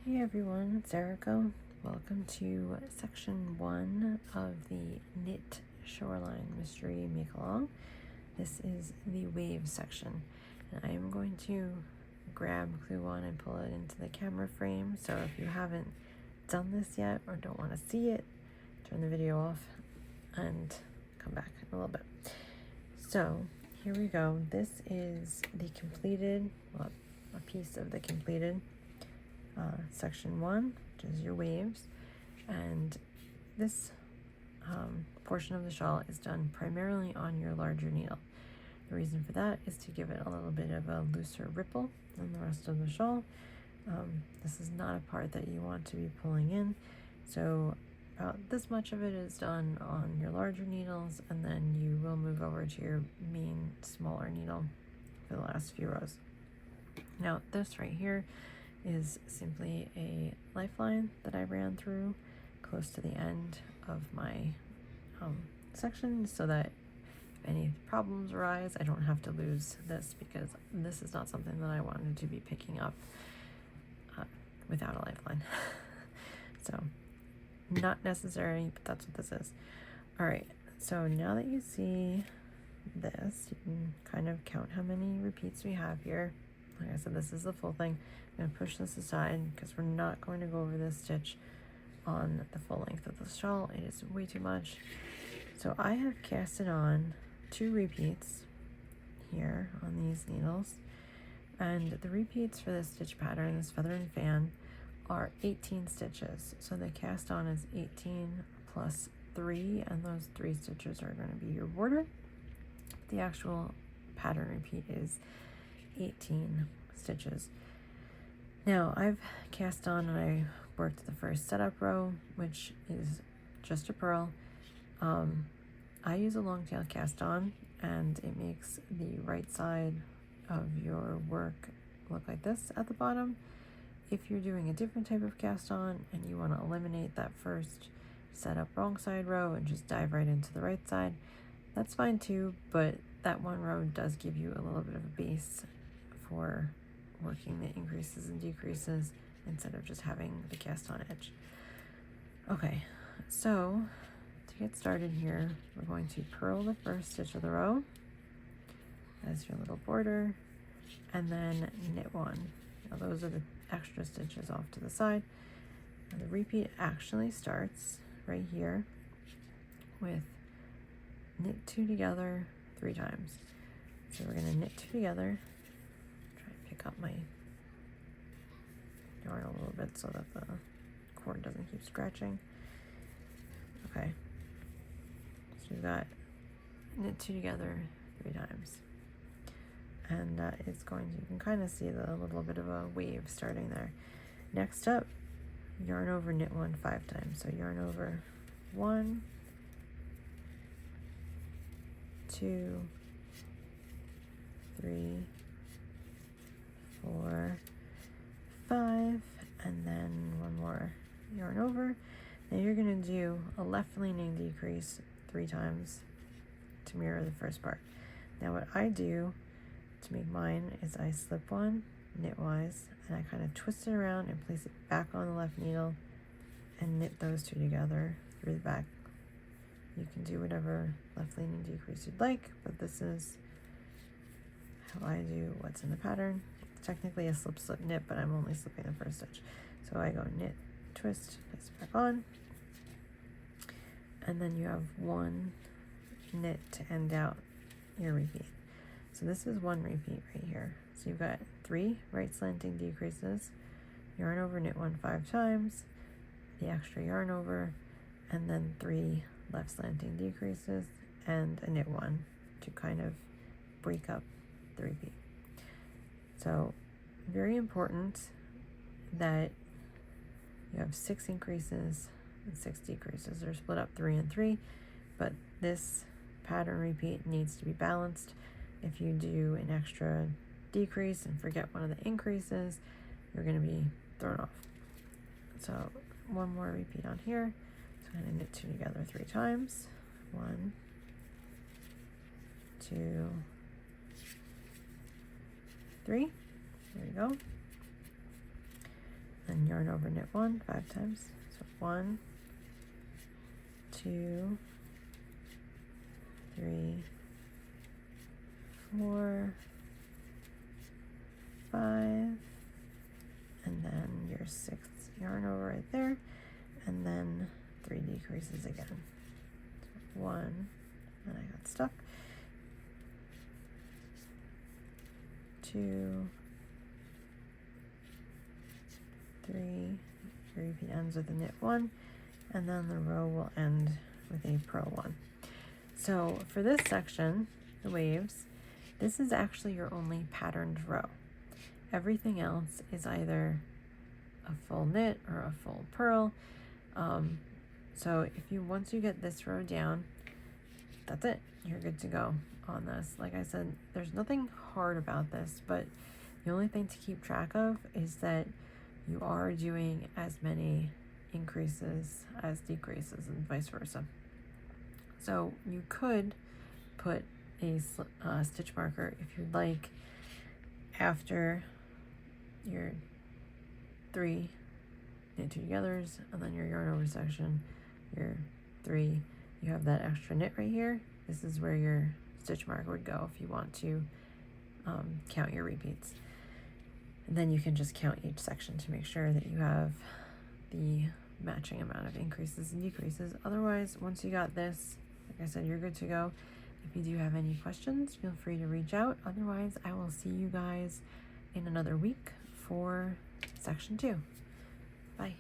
Hey everyone, it's Erica. Welcome to section 1 of the Knit Shoreline Mystery Make-Along. This is the wave section, and I am going to grab clue 1 and pull it into the camera frame. So if you haven't done this yet or don't want to see it, turn the video off and come back in a little bit. So here we go. This is the completed, well, a piece of the completed section 1, which is your waves, and this portion of the shawl is done primarily on your larger needle. The reason for that is to give it a little bit of a looser ripple than the rest of the shawl. This is not a part that you want to be pulling in, so about this much of it is done on your larger needles, and then you will move over to your main smaller needle for the last few rows. Now this right here is simply a lifeline that I ran through close to the end of my section, so that if any problems arise, I don't have to lose this, because this is not something that I wanted to be picking up without a lifeline. So not necessary, but that's what this is. All right, so now that you see this, you can kind of count how many repeats we have here. Like I said, this is the full thing. I'm going to push this aside because we're not going to go over this stitch on the full length of the shawl. It is way too much. So I have casted on 2 repeats here on these needles, and the repeats for this stitch pattern, this feather and fan, are 18 stitches. So the cast on is 18 plus 3, and those 3 stitches are going to be your border. The actual pattern repeat is 18 stitches. Now I've cast on and I worked the first setup row, which is just a purl. I use a long tail cast on, and it makes the right side of your work look like this at the bottom. If you're doing a different type of cast on and you want to eliminate that first setup wrong side row and just dive right into the right side, that's fine too, but that one row does give you a little bit of a base for working the increases and decreases instead of just having the cast on edge. Okay, so to get started here, we're going to purl the first stitch of the row as your little border, and then knit 1. Now those are the extra stitches off to the side. And the repeat actually starts right here with knit 2 together 3 times. So we're going to knit 2 together. Pick up my yarn a little bit so that the cord doesn't keep scratching. Okay, so we've got knit 2 together 3 times, and that is going to, you can kind of see the little bit of a wave starting there. Next up, yarn over knit 1 5 times. So yarn over 1, 2, 3, 4, 5, and then 1 more yarn over. Now you're going to do a left leaning decrease 3 times to mirror the first part. Now what I do to make mine is I slip 1 knitwise, and I kind of twist it around and place it back on the left needle and knit those 2 together through the back. You can do whatever left leaning decrease you'd like, but this is how I do what's in the pattern. Technically a slip slip knit, but I'm only slipping the first stitch. So I go knit, twist, place it back on, and then you have 1 knit to end out your repeat. So this is 1 repeat right here. So you've got 3 right slanting decreases, yarn over knit 1 5 times, the extra yarn over, and then 3 left slanting decreases and a knit 1 to kind of break up the repeat. So very important that you have 6 increases and 6 decreases. They're split up 3 and 3, but this pattern repeat needs to be balanced. If you do an extra decrease and forget one of the increases, you're going to be thrown off. So 1 more repeat on here. So I'm going to knit 2 together 3 times. 1, 2, 3. There you go. and yarn over, knit 1 5 times. So 1, 2, 3, 4, 5, and then your 6th yarn over right there, and then 3 decreases again. So 1, and I got stuck. 2, 3, your repeat ends with a knit 1, and then the row will end with a purl 1. So for this section, the waves, this is actually your only patterned row. Everything else is either a full knit or a full purl. So once you get this row down, that's it. You're good to go on this. Like I said, there's nothing hard about this, but the only thing to keep track of is that you are doing as many increases as decreases and vice versa. So you could put a stitch marker if you'd like after your 3 knit 2 togethers, and then your yarn over section, your 3, you have that extra knit right here. This is where your stitch marker would go if you want to count your repeats. And then you can just count each section to make sure that you have the matching amount of increases and decreases. Otherwise, once you got this, like I said, you're good to go. If you do have any questions, feel free to reach out. Otherwise, I will see you guys in another week for section 2. Bye.